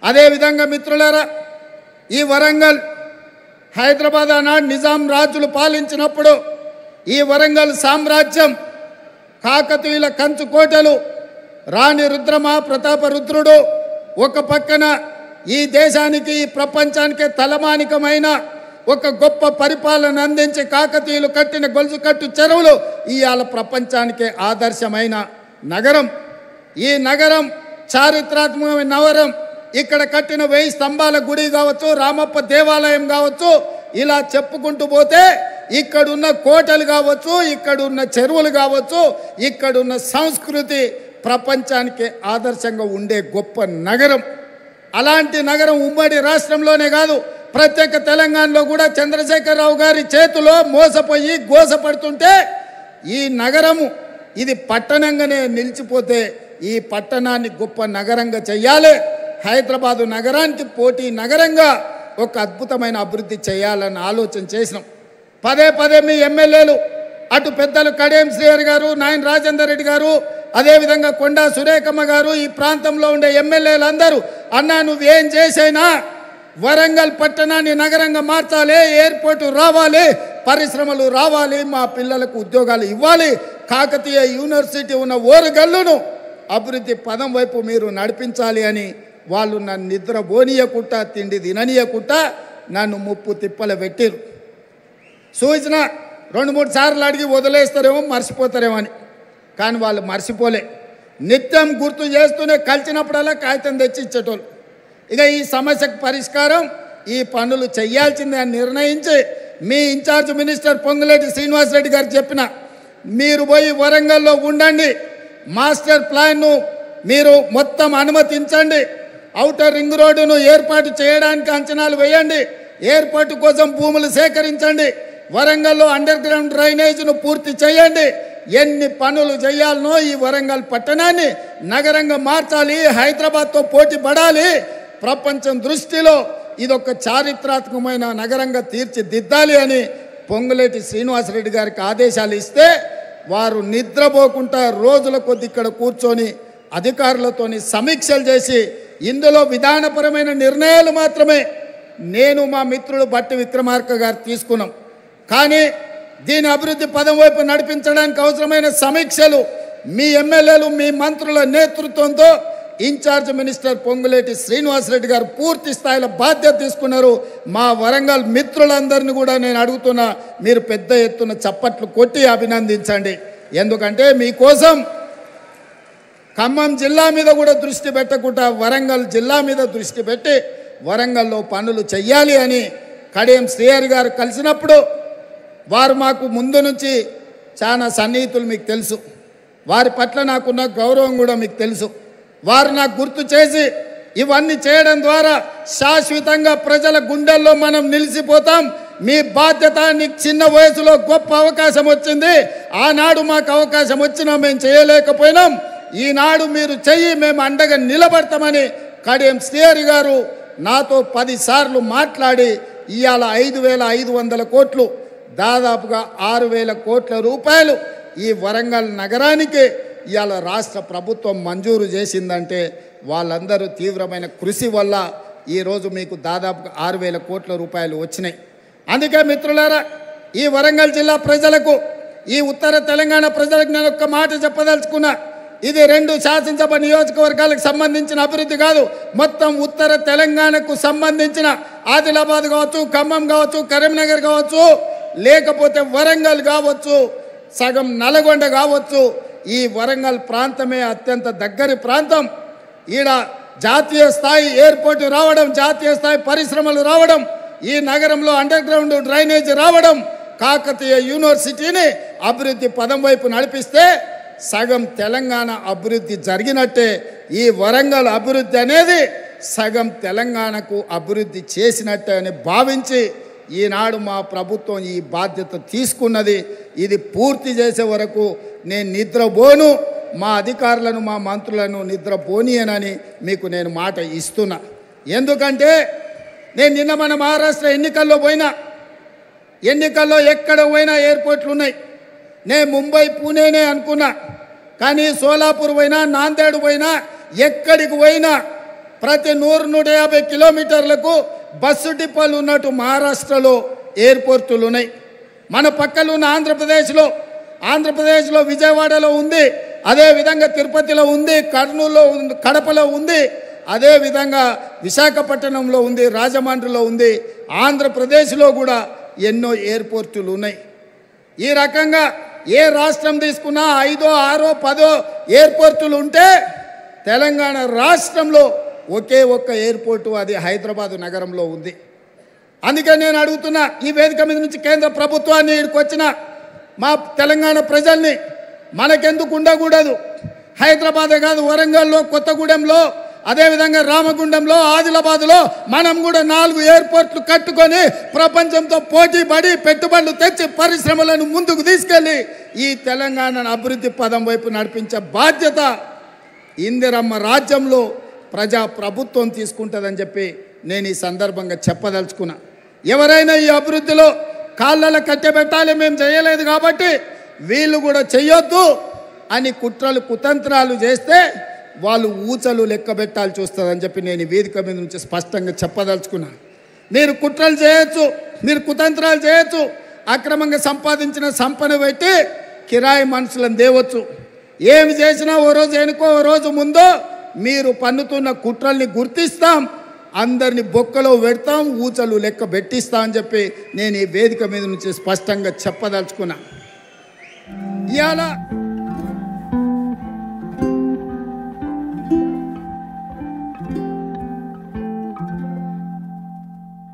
అదేవిధంగా మిత్రులారా, ఈ వరంగల్ హైదరాబాద్ ఆనాడు నిజాం రాజులు పాలించినప్పుడు ఈ వరంగల్ సామ్రాజ్యం కాకతీయుల కంచుకోటలు, రాణి రుద్రమ, ప్రతాపరుద్రుడు ఒక పక్కన ఈ దేశానికి ఈ ప్రపంచానికి తలమానికమైన ఒక గొప్ప పరిపాలన అందించి కాకతీయులు కట్టిన గొలుసుకట్టు చెరువులు ఇవాళ ప్రపంచానికి ఆదర్శమైన నగరం. ఈ నగరం చారిత్రాత్మకమైన నగరం. ఇక్కడ కట్టిన 1000 స్తంభాల గుడి కావచ్చు, రామప్ప దేవాలయం కావచ్చు, ఇలా చెప్పుకుంటూ పోతే ఇక్కడున్న కోటలు కావచ్చు, ఇక్కడున్న చెరువులు కావచ్చు, ఇక్కడున్న సంస్కృతి ప్రపంచానికి ఆదర్శంగా ఉండే గొప్ప నగరం. అలాంటి నగరం ఉమ్మడి రాష్ట్రంలోనే కాదు, ప్రత్యేక తెలంగాణలో కూడా చంద్రశేఖరరావు గారి చేతిలో మోసపోయి గోసపడుతుంటే ఈ నగరము ఇది పట్టణంగానే నిలిచిపోతే ఈ పట్టణాన్ని గొప్ప నగరంగా చెయ్యాలి. హైదరాబాదు నగరానికి పోటీ నగరంగా ఒక అద్భుతమైన అభివృద్ధి చేయాలని ఆలోచన చేసినాం. పదే పదే మీ ఎమ్మెల్యేలు అటు పెద్దలు కడియం శ్రీహరి గారు, నాయన రాజేందర్ రెడ్డి గారు, అదేవిధంగా కొండా సురేఖమ్మ గారు, ఈ ప్రాంతంలో ఉండే ఎమ్మెల్యేలందరూ అన్నా నువ్వేం చేసైనా వరంగల్ పట్టణాన్ని నగరంగా మార్చాలి, ఎయిర్పోర్టు రావాలి, పరిశ్రమలు రావాలి, మా పిల్లలకు ఉద్యోగాలు ఇవ్వాలి, కాకతీయ యూనివర్సిటీ ఉన్న ఓరుగల్లును అభివృద్ధి పదం వైపు మీరు నడిపించాలి అని వాళ్ళు నన్ను నిద్ర పోనీయకుండా, తిండి తిననీయకుండా నన్ను ముప్పు తిప్పలు పెట్టిరు. సూచన 2-3 సార్లు అడిగి వదిలేస్తారేమో, మర్చిపోతారేమో అని. కానీ వాళ్ళు మర్చిపోలే. నిత్యం గుర్తు చేస్తూనే కలిసినప్పుడల్లా కాగితం తెచ్చి ఇచ్చేటోళ్ళు. ఇక ఈ సమస్యకు పరిష్కారం ఈ పనులు చేయాల్సిందే అని నిర్ణయించి మీ ఇన్ఛార్జ్ మినిస్టర్ పొంగులేటి శ్రీనివాసరెడ్డి గారు చెప్పిన మీరు పోయి వరంగల్లో ఉండండి, మాస్టర్ ప్లాన్ను మీరు మొత్తం అనుమతించండి, ఔటర్ రింగ్ రోడ్డును ఏర్పాటు చేయడానికి అంచనాలు వేయండి, ఎయిర్పోర్టు కోసం భూములు సేకరించండి, వరంగల్లో అండర్ గ్రౌండ్ డ్రైనేజ్ను పూర్తి చేయండి. ఎన్ని పనులు చేయాలనో ఈ వరంగల్ పట్టణాన్ని నగరంగా మార్చాలి, హైదరాబాద్తో పోటీ పడాలి, ప్రపంచం దృష్టిలో ఇదొక చారిత్రాత్మకమైన నగరంగా తీర్చిదిద్దాలి అని పొంగులేటి శ్రీనివాసరెడ్డి గారికి ఆదేశాలు ఇస్తే వారు నిద్రపోకుండా రోజుల కొద్ది ఇక్కడ కూర్చొని అధికారులతోని సమీక్షలు చేసి ఇందులో విధానపరమైన నిర్ణయాలు మాత్రమే నేను మా మిత్రుడు బట్టి విక్రమార్క గారు తీసుకున్నాం. కానీ దీని అభివృద్ధి పదం వైపు నడిపించడానికి అవసరమైన సమీక్షలు మీ ఎమ్మెల్యేలు, మీ మంత్రుల నేతృత్వంతో ఇన్ఛార్జ్ మినిస్టర్ పొంగులేటి శ్రీనివాసరెడ్డి గారు పూర్తి స్థాయిలో బాధ్యత తీసుకున్నారు. మా వరంగల్ మిత్రులందరినీ కూడా నేను అడుగుతున్నా, మీరు పెద్ద ఎత్తున చప్పట్లు కొట్టి అభినందించండి. ఎందుకంటే మీకోసం ఖమ్మం జిల్లా మీద కూడా దృష్టి పెట్టకుండా వరంగల్ జిల్లా మీద దృష్టి పెట్టి వరంగల్లో పనులు చెయ్యాలి అని కడియం శ్రీహరి గారు కలిసినప్పుడు వారు మాకు ముందు నుంచి చాలా సన్నిహితులు, మీకు తెలుసు. వారి పట్ల నాకున్న గౌరవం కూడా మీకు తెలుసు. వారు నాకు గుర్తు చేసి ఇవన్నీ చేయడం ద్వారా శాశ్వతంగా ప్రజల గుండెల్లో మనం నిలిచిపోతాం. మీ బాధ్యత, నీకు చిన్న వయసులో గొప్ప అవకాశం వచ్చింది, ఆనాడు మాకు అవకాశం వచ్చినా మేము చేయలేకపోయినాం, ఈనాడు మీరు చెయ్యి, మేము అండగా నిలబడతామని కడియం శ్రీహరి గారు నాతో 10 సార్లు మాట్లాడి ఇవాళ 5,500 కోట్లు, దాదాపుగా 6,000 కోట్ల రూపాయలు ఈ వరంగల్ నగరానికి ఇవాళ రాష్ట్ర ప్రభుత్వం మంజూరు చేసిందంటే వాళ్ళందరూ తీవ్రమైన కృషి వల్ల ఈరోజు మీకు దాదాపుగా 6,000 కోట్ల రూపాయలు వచ్చినాయి. అందుకే మిత్రులారా, ఈ వరంగల్ జిల్లా ప్రజలకు, ఈ ఉత్తర తెలంగాణ ప్రజలకు నేను ఒక్క మాట చెప్పదలుచుకున్నా. ఇది 2 శాసనసభ నియోజకవర్గాలకు సంబంధించిన అభివృద్ధి కాదు, మొత్తం ఉత్తర తెలంగాణకు సంబంధించిన ఆదిలాబాద్ కావచ్చు, ఖమ్మం కావచ్చు, కరీంనగర్ కావచ్చు, లేకపోతే వరంగల్ కావచ్చు, సగం నల్గొండ కావచ్చు, ఈ వరంగల్ ప్రాంతమే అత్యంత దగ్గరి ప్రాంతం. ఈడ జాతీయ స్థాయి ఎయిర్పోర్టు రావడం, జాతీయ స్థాయి పరిశ్రమలు రావడం, ఈ నగరంలో అండర్ గ్రౌండ్ డ్రైనేజ్ రావడం, కాకతీయ యూనివర్సిటీని అభివృద్ధి పదం వైపు నడిపిస్తే సగం తెలంగాణ అభివృద్ధి జరిగినట్టే. ఈ వరంగల్ అభివృద్ధి అనేది సగం తెలంగాణకు అభివృద్ధి చేసినట్టే అని భావించి ఈనాడు మా ప్రభుత్వం ఈ బాధ్యత తీసుకున్నది. ఇది పూర్తి చేసే వరకు నేను నిద్రపోను, మా అధికారులను, మా మంత్రులను నిద్రపోనీయనని మీకు నేను మాట ఇస్తున్నా. ఎందుకంటే నేను నిన్న మన మహారాష్ట్ర ఎన్నికల్లో పోయినా, ఎన్నికల్లో ఎక్కడ పోయినా ఎయిర్పోర్ట్లు ఉన్నాయి. నేను ముంబై, పూణేనే అనుకున్నా, కానీ సోలాపూర్ పోయినా, నాందేడ్ పోయినా, ఎక్కడికి పోయినా ప్రతి 100-150 కిలోమీటర్లకు బస్సు డిపోలు ఉన్నట్టు మహారాష్ట్రలో ఎయిర్పోర్టులు ఉన్నాయి. మన పక్కన ఉన్న ఆంధ్రప్రదేశ్లో విజయవాడలో ఉంది, అదేవిధంగా తిరుపతిలో ఉంది, కర్నూలులో ఉంది, కడపలో ఉంది, అదేవిధంగా విశాఖపట్నంలో ఉంది, రాజమండ్రిలో ఉంది. ఆంధ్రప్రదేశ్లో కూడా ఎన్నో ఎయిర్పోర్టులు ఉన్నాయి. ఈ రకంగా ఏ రాష్ట్రం తీసుకున్నా 5, 6, 10 ఎయిర్పోర్టులు ఉంటే తెలంగాణ రాష్ట్రంలో ఒకే ఒక్క ఎయిర్పోర్టు, అది హైదరాబాదు నగరంలో ఉంది. అందుకే నేను అడుగుతున్నా, ఈ వేదిక మీద నుంచి కేంద్ర ప్రభుత్వాన్ని ఇక్కడికి వచ్చిన మా తెలంగాణ ప్రజల్ని, మనకెందుకు ఉండకూడదు? హైదరాబాదే కాదు, వరంగల్లో, కొత్తగూడెంలో, అదేవిధంగా రామగుండంలో, ఆదిలాబాద్లో మనం కూడా 4 ఎయిర్పోర్ట్లు కట్టుకొని ప్రపంచంతో పోటీ పడి పెట్టుబడులు తెచ్చి పరిశ్రమలను ముందుకు తీసుకెళ్ళి ఈ తెలంగాణను అభివృద్ధి పదం వైపు నడిపించే బాధ్యత ఇందిరమ్మ రాజ్యంలో ప్రజా ప్రభుత్వం తీసుకుంటుందని చెప్పి నేను ఈ సందర్భంగా చెప్పదలుచుకున్నా. ఎవరైనా ఈ అభివృద్ధిలో కాళ్ళలో కట్టెబెట్టాలి, మేము చేయలేదు కాబట్టి వీళ్ళు కూడా చెయ్యొద్దు అని కుతంత్రాలు చేస్తే వాళ్ళు ఊచలు లెక్క పెట్టాల్సి వస్తుందని చెప్పి నేను ఈ వేదిక మీద నుంచి స్పష్టంగా చెప్పదలుచుకున్నాను. మీరు కుట్రలు చేయొచ్చు, మీరు కుతంత్రాలు చేయొచ్చు, అక్రమంగా సంపాదించిన సంపద పెట్టి కిరాయి మనుషులను తేవచ్చు. ఏమి చేసినా ఓ రోజు వెనుకో ఓ రోజు ముందో మీరు పన్నుతున్న కుట్రల్ని గుర్తిస్తాం, అందరిని బొక్కలో పెడతాం, ఊచలు లెక్క పెట్టిస్తాం అని చెప్పి నేను ఈ వేదిక మీద నుంచి స్పష్టంగా చెప్పదలుచుకున్నా. ఇవాళ